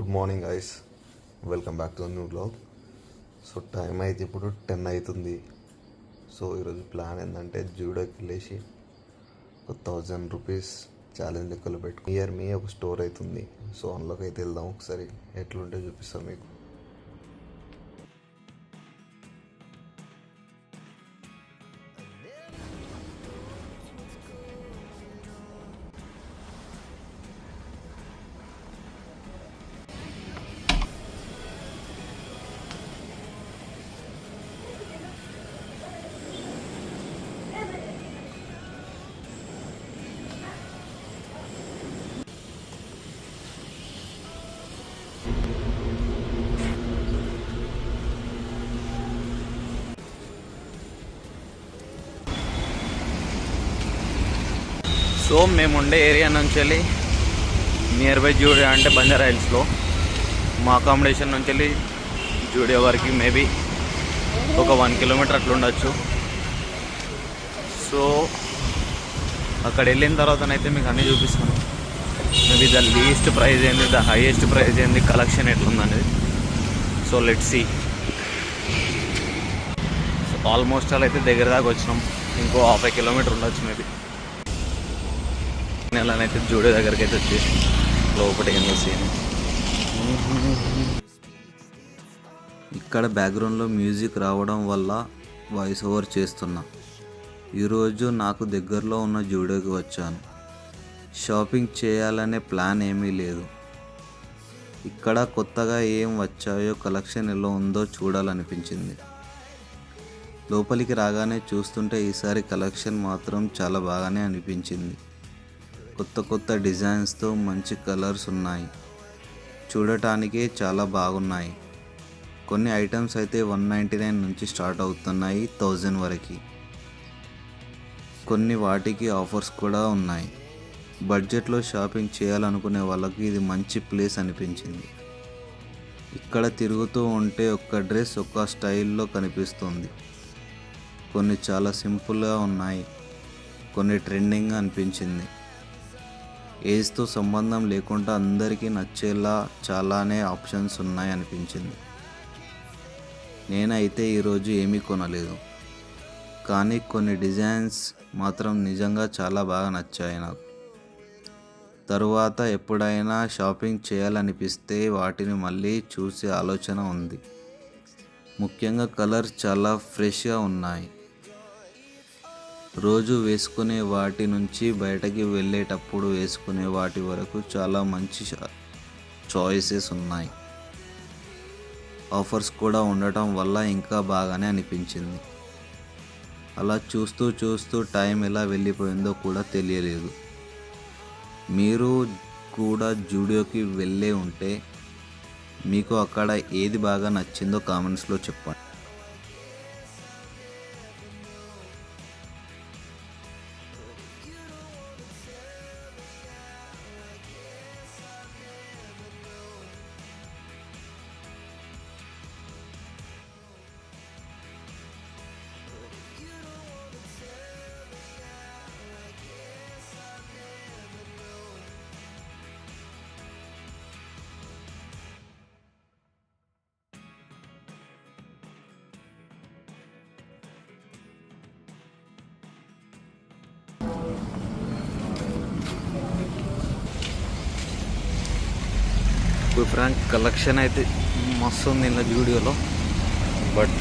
Good morning guys, welcome back to new blog. So time అయితే ఇప్పుడు 10 అవుతుంది. So ఈరోజు ప్లాన్ ఏంటంటే జూడోకి వెళ్ళేసి ఒక 1000 రూపీస్ ఛాలెంజ్ లెక్కలు పెట్టుకుని నియర్ మీ ఒక స్టోర్ అవుతుంది. సో అందులోకి అయితే వెళ్దాం, ఒకసారి ఎట్లుంటే చూపిస్తాం మీకు. సో మేము ఉండే ఏరియా నుంచి వెళ్ళి నియర్ బై జూడియో అంటే బంజారా హిల్స్లో, మా అకామిడేషన్ నుంచి వెళ్ళి జూడియో వరకు మేబీ ఒక 1 కిలోమీటర్ అట్లా ఉండొచ్చు. సో అక్కడ వెళ్ళిన తర్వాతనైతే మీకు అన్నీ చూపిస్తాను. మేబీ ద లీస్ట్ ప్రైస్ ఏంది, ద హైయెస్ట్ ప్రైస్ ఏంది, కలెక్షన్ ఎట్లుందనేది. So let's see. So almost అలా అయితే దగ్గర దాకా వచ్చినాం, ఇంకో 1/2 కిలోమీటర్ ఉండొచ్చు మేబీ. నెలనైతే జూడియో దగ్గరికి అయితే వచ్చేసి లోపల ఏం సీన్. ఇక్కడ బ్యాక్గ్రౌండ్లో మ్యూజిక్ రావడం వల్ల వాయిస్ ఓవర్ చేస్తున్నా. ఈరోజు నాకు దగ్గరలో ఉన్న జూడియోకి వచ్చాను. షాపింగ్ చేయాలనే ప్లాన్ ఏమీ లేదు. ఇక్కడ కొత్తగా ఏం వచ్చాయో, కలెక్షన్ ఎలా ఉందో చూడాలనిపించింది. లోపలికి రాగానే చూస్తుంటే ఈసారి కలెక్షన్ మాత్రం చాలా బాగానే అనిపించింది. కొత్త కొత్త డిజైన్స్తో మంచి కలర్స్ ఉన్నాయి, చూడటానికి చాలా బాగున్నాయి. కొన్ని ఐటమ్స్ అయితే 199 నుంచి స్టార్ట్ అవుతున్నాయి 1000 వరకు. కొన్ని వాటికి ఆఫర్స్ కూడా ఉన్నాయి. బడ్జెట్లో షాపింగ్ చేయాలనుకునే వాళ్ళకి ఇది మంచి ప్లేస్ అనిపించింది. ఇక్కడ తిరుగుతూ ఉంటే ఒక్క డ్రెస్ ఒక స్టైల్లో కనిపిస్తుంది. కొన్ని చాలా సింపుల్గా ఉన్నాయి, కొన్ని ట్రెండింగ్గా అనిపించింది. ఏజ్తో సంబంధం లేకుండా అందరికీ నచ్చేలా చాలానే ఆప్షన్స్ ఉన్నాయి అనిపించింది. నేనైతే ఈరోజు ఏమీ కొనలేదు, కానీ కొన్ని డిజైన్స్ మాత్రం నిజంగా చాలా బాగా నచ్చాయి నాకు. తరువాత ఎప్పుడైనా షాపింగ్ చేయాలనిపిస్తే వాటిని మళ్ళీ చూసే ఆలోచన ఉంది. ముఖ్యంగా కలర్స్ చాలా ఫ్రెష్గా ఉన్నాయి. రోజు వేసుకునే వాటి నుంచి బయటకి వెళ్ళేటప్పుడు వేసుకునే వాటి వరకు చాలా మంచి చాయిసెస్ ఉన్నాయి. ఆఫర్స్ కూడా ఉండటం వల్ల ఇంకా బాగానే అనిపించింది. అలా చూస్తూ చూస్తూ టైం ఎలా వెళ్ళిపోయిందో కూడా తెలియలేదు. మీరు కూడా జూడియోకి వెళ్ళే ఉంటే మీకు అక్కడ ఏది బాగా నచ్చిందో కామెంట్స్లో చెప్పండి. ఫ్రాంక్ కలెక్షన్ అయితే మస్తు ఉంది నిన్న జూడియోలో. బట్